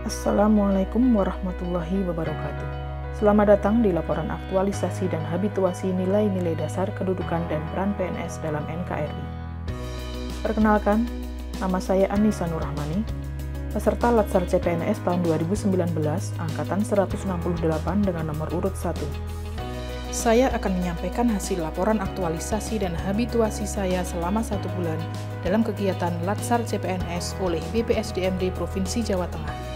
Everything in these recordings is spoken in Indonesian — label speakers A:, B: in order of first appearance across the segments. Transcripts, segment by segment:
A: Assalamualaikum warahmatullahi wabarakatuh. Selamat datang di laporan aktualisasi dan habituasi nilai-nilai dasar kedudukan dan peran PNS dalam NKRI. Perkenalkan, nama saya Anissa Nurrahmani, peserta Latsar CPNS tahun 2019, angkatan 168 dengan nomor urut 1. Saya akan menyampaikan hasil laporan aktualisasi dan habituasi saya selama 1 bulan dalam kegiatan Latsar CPNS oleh BPSDMD Provinsi Jawa Tengah.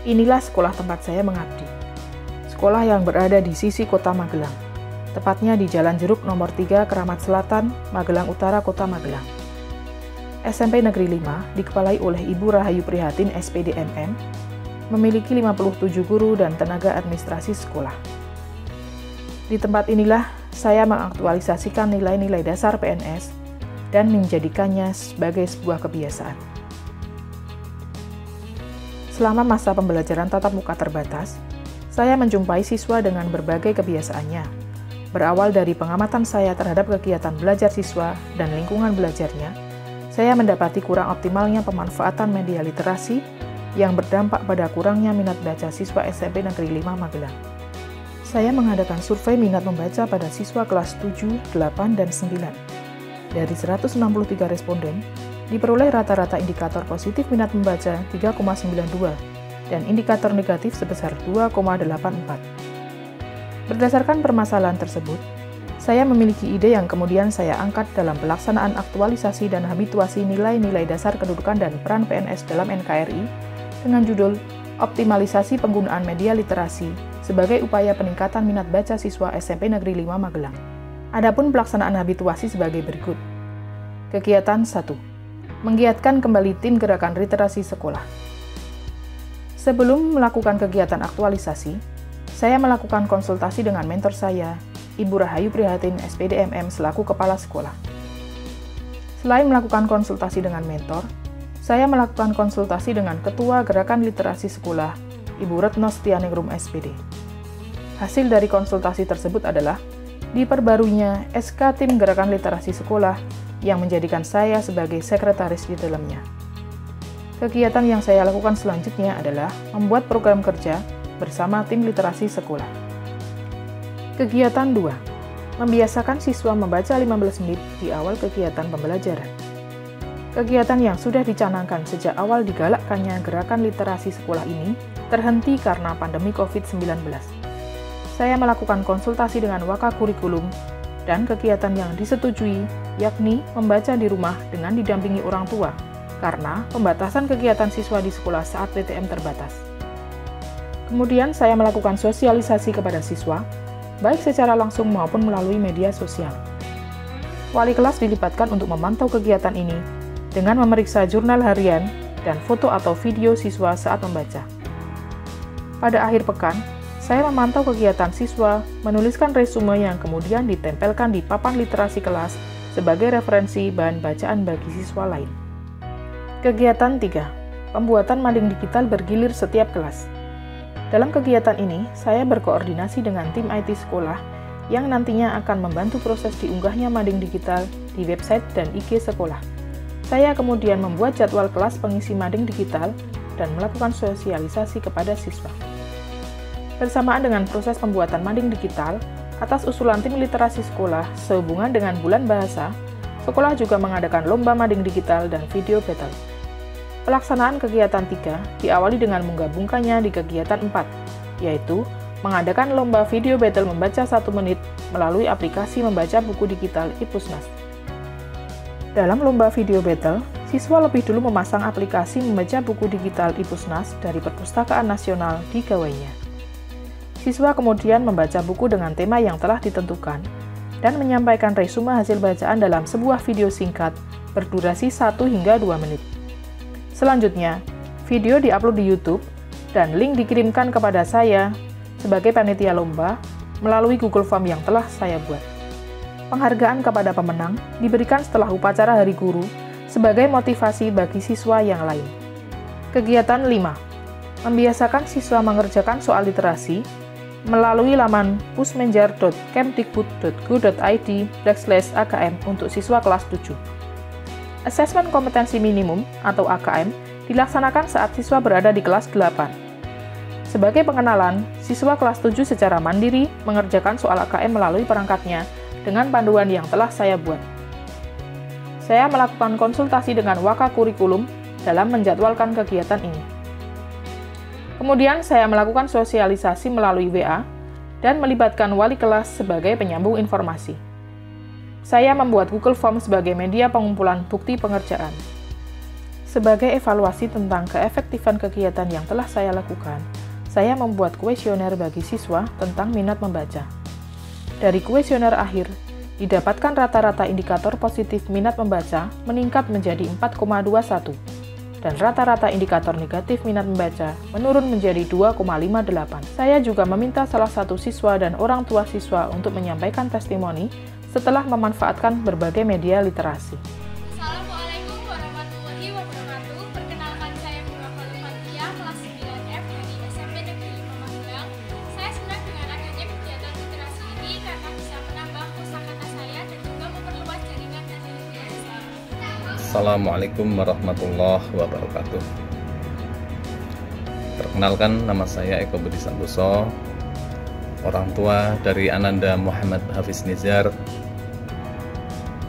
A: Inilah sekolah tempat saya mengabdi. Sekolah yang berada di sisi kota Magelang, tepatnya di Jalan Jeruk nomor 3 Keramat Selatan, Magelang Utara, Kota Magelang. SMP Negeri 5 dikepalai oleh Ibu Rahayu Prihatin SPD MM, memiliki 57 guru dan tenaga administrasi sekolah. Di tempat inilah saya mengaktualisasikan nilai-nilai dasar PNS dan menjadikannya sebagai sebuah kebiasaan. Selama masa pembelajaran tatap muka terbatas, saya menjumpai siswa dengan berbagai kebiasaannya. Berawal dari pengamatan saya terhadap kegiatan belajar siswa dan lingkungan belajarnya, saya mendapati kurang optimalnya pemanfaatan media literasi yang berdampak pada kurangnya minat baca siswa SMP Negeri 5 Magelang. Saya mengadakan survei minat membaca pada siswa kelas 7, 8, dan 9. Dari 163 responden, diperoleh rata-rata indikator positif minat membaca 3,92 dan indikator negatif sebesar 2,84. Berdasarkan permasalahan tersebut, saya memiliki ide yang kemudian saya angkat dalam pelaksanaan aktualisasi dan habituasi nilai-nilai dasar kedudukan dan peran PNS dalam NKRI dengan judul Optimalisasi Penggunaan Media Literasi sebagai upaya peningkatan minat baca siswa SMP Negeri 5 Magelang. Adapun pelaksanaan habituasi sebagai berikut. Kegiatan 1. Menggiatkan kembali tim gerakan literasi sekolah. Sebelum melakukan kegiatan aktualisasi, saya melakukan konsultasi dengan mentor saya, Ibu Rahayu Prihatin SPD MM selaku kepala sekolah. Selain melakukan konsultasi dengan mentor, saya melakukan konsultasi dengan Ketua Gerakan Literasi Sekolah, Ibu Retno Setianingrum SPD. Hasil dari konsultasi tersebut adalah diperbaruinya SK Tim Gerakan Literasi Sekolah yang menjadikan saya sebagai sekretaris di dalamnya. Kegiatan yang saya lakukan selanjutnya adalah membuat program kerja bersama tim literasi sekolah. Kegiatan 2. Membiasakan siswa membaca 15 menit di awal kegiatan pembelajaran. Kegiatan yang sudah dicanangkan sejak awal digalakkannya gerakan literasi sekolah ini terhenti karena pandemi COVID-19. Saya melakukan konsultasi dengan Wakakurikulum dan kegiatan yang disetujui, yakni membaca di rumah dengan didampingi orang tua, karena pembatasan kegiatan siswa di sekolah saat PTM terbatas. Kemudian saya melakukan sosialisasi kepada siswa, baik secara langsung maupun melalui media sosial. Wali kelas dilibatkan untuk memantau kegiatan ini dengan memeriksa jurnal harian dan foto atau video siswa saat membaca. Pada akhir pekan, saya memantau kegiatan siswa, menuliskan resume yang kemudian ditempelkan di papan literasi kelas sebagai referensi bahan bacaan bagi siswa lain. Kegiatan 3. Pembuatan mading digital bergilir setiap kelas. Dalam kegiatan ini, saya berkoordinasi dengan tim IT sekolah yang nantinya akan membantu proses diunggahnya mading digital di website dan IG sekolah. Saya kemudian membuat jadwal kelas pengisi mading digital dan melakukan sosialisasi kepada siswa. Bersamaan dengan proses pembuatan mading digital, atas usulan tim literasi sekolah sehubungan dengan bulan bahasa, sekolah juga mengadakan lomba mading digital dan video battle. Pelaksanaan kegiatan 3 diawali dengan menggabungkannya di kegiatan 4, yaitu mengadakan lomba video battle membaca 1 menit melalui aplikasi membaca buku digital iPusnas. Dalam lomba video battle, siswa lebih dulu memasang aplikasi membaca buku digital iPusnas dari Perpustakaan Nasional di gawainya. Siswa kemudian membaca buku dengan tema yang telah ditentukan dan menyampaikan resume hasil bacaan dalam sebuah video singkat berdurasi 1 hingga 2 menit. Selanjutnya, video diupload di YouTube dan link dikirimkan kepada saya sebagai panitia lomba melalui Google Form yang telah saya buat. Penghargaan kepada pemenang diberikan setelah upacara Hari Guru sebagai motivasi bagi siswa yang lain. Kegiatan 5. Membiasakan siswa mengerjakan soal literasi melalui laman pusmenjar.kemdikbud.go.id/AKM untuk siswa kelas 7. Asesmen kompetensi minimum atau AKM dilaksanakan saat siswa berada di kelas 8. Sebagai pengenalan, siswa kelas 7 secara mandiri mengerjakan soal AKM melalui perangkatnya dengan panduan yang telah saya buat. Saya melakukan konsultasi dengan Waka Kurikulum dalam menjadwalkan kegiatan ini. Kemudian saya melakukan sosialisasi melalui WA dan melibatkan wali kelas sebagai penyambung informasi. Saya membuat Google Form sebagai media pengumpulan bukti pengerjaan. Sebagai evaluasi tentang keefektifan kegiatan yang telah saya lakukan, saya membuat kuesioner bagi siswa tentang minat membaca. Dari kuesioner akhir, didapatkan rata-rata indikator positif minat membaca meningkat menjadi 4,21, dan rata-rata indikator negatif minat membaca menurun menjadi 2,58. Saya juga meminta salah satu siswa dan orang tua siswa untuk menyampaikan testimoni setelah memanfaatkan berbagai media literasi.
B: Assalamualaikum warahmatullahi wabarakatuh. Perkenalkan, saya Nurul Fatia, kelas 9F dari SMP Negeri 5 Magelang. Saya senang dengan adanya kegiatan literasi ini karena bisa menambah kosakata saya dan juga memperluas jaringan dan literasi.
C: Assalamualaikum warahmatullahi wabarakatuh. Perkenalkan, nama saya Eko Budi Santoso, orang tua dari Ananda Muhammad Hafiz Nizar,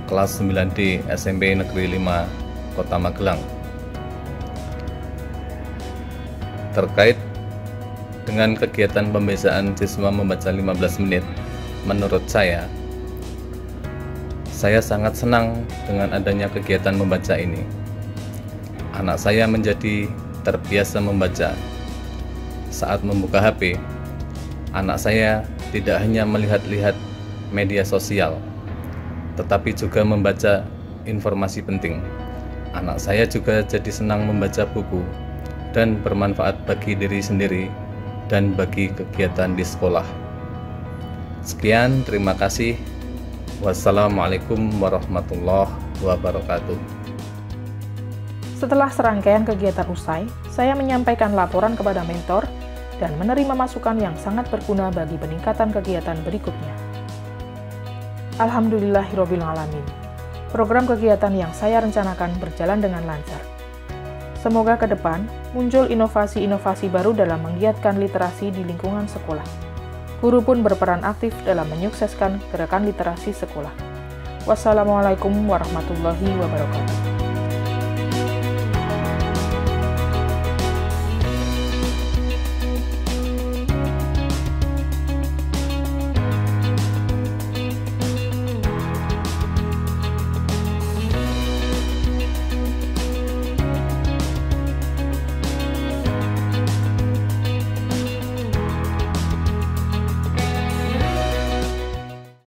C: kelas 9D SMP Negeri 5 Kota Magelang. Terkait dengan kegiatan pembiasaan siswa membaca 15 menit, menurut saya sangat senang dengan adanya kegiatan membaca ini. Anak saya menjadi terbiasa membaca. Saat membuka HP, anak saya tidak hanya melihat-lihat media sosial, tetapi juga membaca informasi penting. Anak saya juga jadi senang membaca buku dan bermanfaat bagi diri sendiri dan bagi kegiatan di sekolah. Sekian, terima kasih. Wassalamualaikum warahmatullahi wabarakatuh.
A: Setelah serangkaian kegiatan usai, saya menyampaikan laporan kepada mentor dan menerima masukan yang sangat berguna bagi peningkatan kegiatan berikutnya. Alhamdulillahirrabbilalamin. Program kegiatan yang saya rencanakan berjalan dengan lancar. Semoga ke depan muncul inovasi-inovasi baru dalam menggiatkan literasi di lingkungan sekolah. Guru pun berperan aktif dalam menyukseskan gerakan literasi sekolah. Wassalamualaikum warahmatullahi wabarakatuh.